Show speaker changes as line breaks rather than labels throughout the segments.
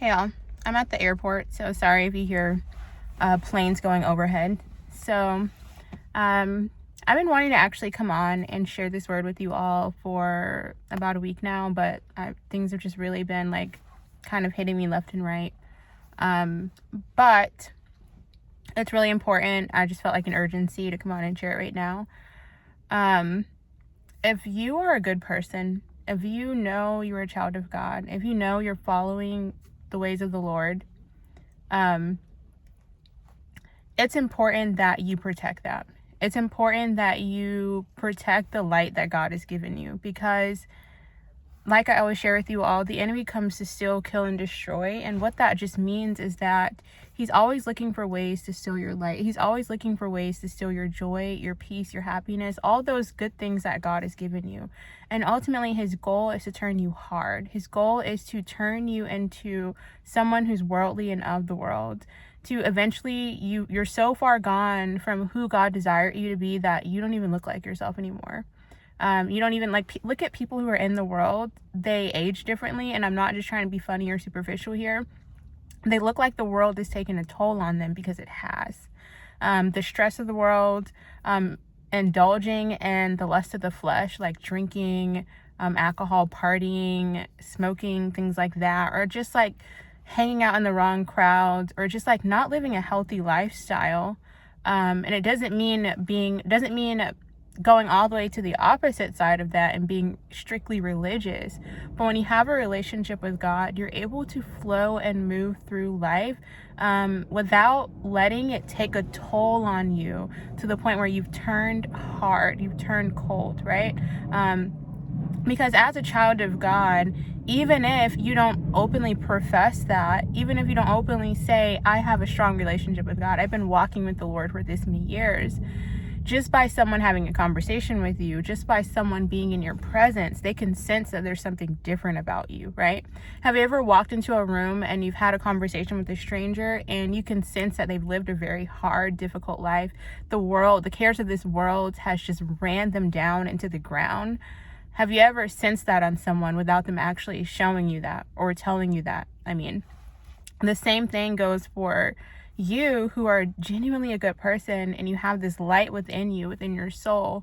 Hey y'all, I'm at the airport, so sorry if you hear planes going overhead. So I've been wanting to actually come on and share this word with you all for about a week now, but things have just really been like kind of hitting me left and right. But it's really important. I just felt like an urgency to come on and share it right now. If you are a good person, if you know you're a child of God, if you know you're following the ways of the Lord, it's important that you protect that. It's important that you protect the light that God has given you, because like I always share with you all, the enemy comes to steal, kill, and destroy. And what that just means is that he's always looking for ways to steal your light. He's always looking for ways to steal your joy, your peace, your happiness, all those good things that God has given you. And ultimately, his goal is to turn you hard. His goal is to turn you into someone who's worldly and of the world. To eventually, you're so far gone from who God desired you to be that you don't even look like yourself anymore. You don't even look at people who are in the world. They age differently, and I'm not just trying to be funny or superficial here. They look like the world is taking a toll on them, because it has. The stress of the world, indulging in the lust of the flesh, like drinking, alcohol, partying, smoking, things like that, or just like hanging out in the wrong crowds, or just like not living a healthy lifestyle. And it doesn't mean going all the way to the opposite side of that and being strictly religious. But when you have a relationship with God, you're able to flow and move through life without letting it take a toll on you to the point where you've turned hard, you've turned cold, right? Because as a child of God, even if you don't openly profess that, even if you don't openly say, I have a strong relationship with God, I've been walking with the Lord for this many years, just by someone having a conversation with you, just by someone being in your presence, they can sense that there's something different about you, right? Have you ever walked into a room and you've had a conversation with a stranger and you can sense that they've lived a very hard, difficult life? The cares of this world has just ran them down into the ground. Have you ever sensed that on someone without them actually showing you that or telling you that? I mean, the same thing goes for you who are genuinely a good person and you have this light within you, within your soul.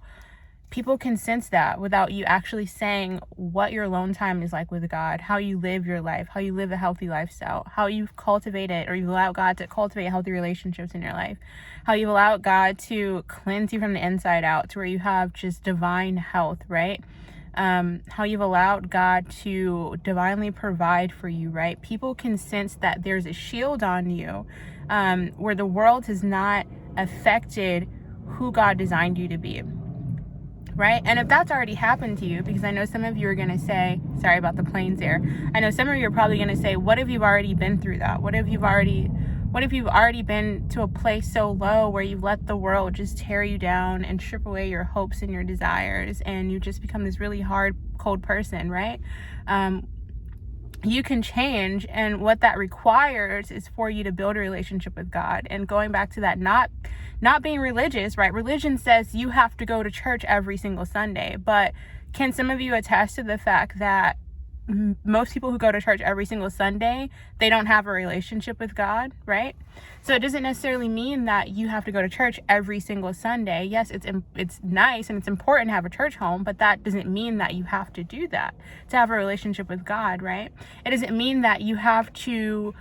People can sense that without you actually saying what your alone time is like with God, how you live your life, how you live a healthy lifestyle, how you've cultivated, or you've allowed God to cultivate healthy relationships in your life, how you've allowed God to cleanse you from the inside out to where you have just divine health, right? How you've allowed God to divinely provide for you, right? People can sense that there's a shield on you, where the world has not affected who God designed you to be, right? And if that's already happened to you, because I know some of you are going to say, sorry about the planes there, I know some of you are probably going to say, what if you've already been through that? What if you've already been to a place so low where you've let the world just tear you down and strip away your hopes and your desires, and you just become this really hard, cold person, right? You can change, and what that requires is for you to build a relationship with God. And going back to that, not being religious, right? Religion says you have to go to church every single Sunday, but can some of you attest to the fact that most people who go to church every single Sunday, they don't have a relationship with God, right? So it doesn't necessarily mean that you have to go to church every single Sunday. Yes, it's nice and it's important to have a church home, but that doesn't mean that you have to do that to have a relationship with God, right? It doesn't mean that you have to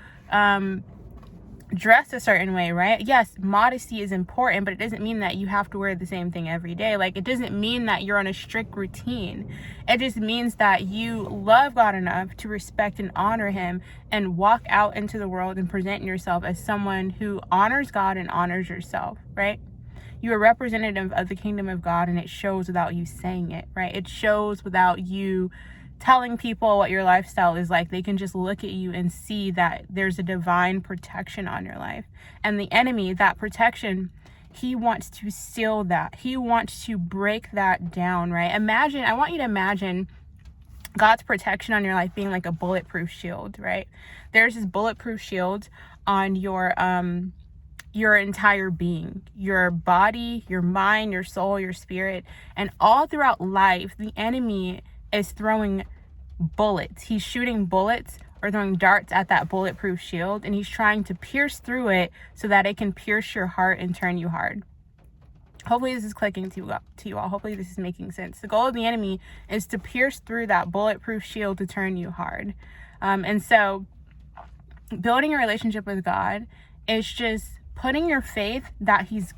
dress a certain way, right? Yes, modesty is important, but it doesn't mean that you have to wear the same thing every day. Like, it doesn't mean that you're on a strict routine. It just means that you love God enough to respect and honor him and walk out into the world and present yourself as someone who honors God and honors yourself, right? You're a representative of the kingdom of God, and it shows without you saying it, right? It shows without you telling people what your lifestyle is like. They can just look at you and see that there's a divine protection on your life. And the enemy, that protection, he wants to steal that. He wants to break that down, right? I want you to imagine God's protection on your life being like a bulletproof shield, right? There's this bulletproof shield on your entire being, your body, your mind, your soul, your spirit. And all throughout life, the enemy is throwing bullets. He's shooting bullets or throwing darts at that bulletproof shield, and he's trying to pierce through it so that it can pierce your heart and turn you hard. Hopefully this is clicking to you all. Hopefully this is making sense. The goal of the enemy is to pierce through that bulletproof shield to turn you hard. And so building a relationship with God is just putting your faith that he's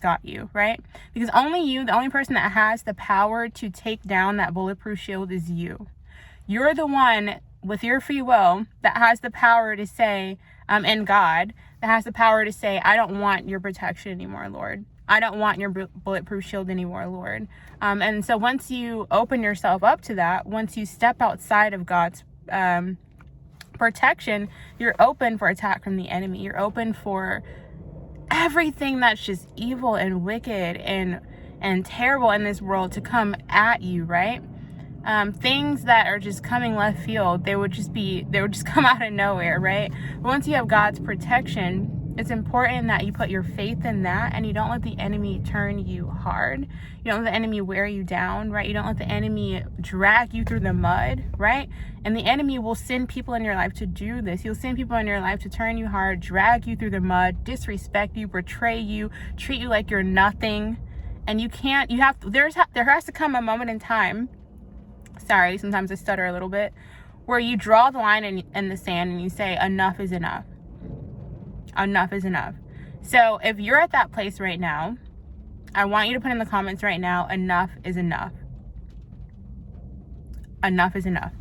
got you, right? Because only you, the only person that has the power to take down that bulletproof shield is you. You're the one with your free will that has the power to say, and God, that has the power to say, I don't want your protection anymore, Lord. I don't want your bulletproof shield anymore, Lord. And so once you open yourself up to that, once you step outside of God's protection, you're open for attack from the enemy. You're open for everything that's just evil and wicked and terrible in this world to come at you, right? Things that are just coming left field, they would just come out of nowhere, right? But once you have God's protection, it's important that you put your faith in that, and you don't let the enemy turn you hard. You don't let the enemy wear you down, right? You don't let the enemy drag you through the mud, right? And the enemy will send people in your life to do this. He'll send people in your life to turn you hard, drag you through the mud, disrespect you, betray you, treat you like you're nothing. And there has to come a moment in time, sorry, sometimes I stutter a little bit, where you draw the line in the sand and you say, enough is enough. Enough is enough. So if you're at that place right now, I want you to put in the comments right now, enough is enough. Enough is enough.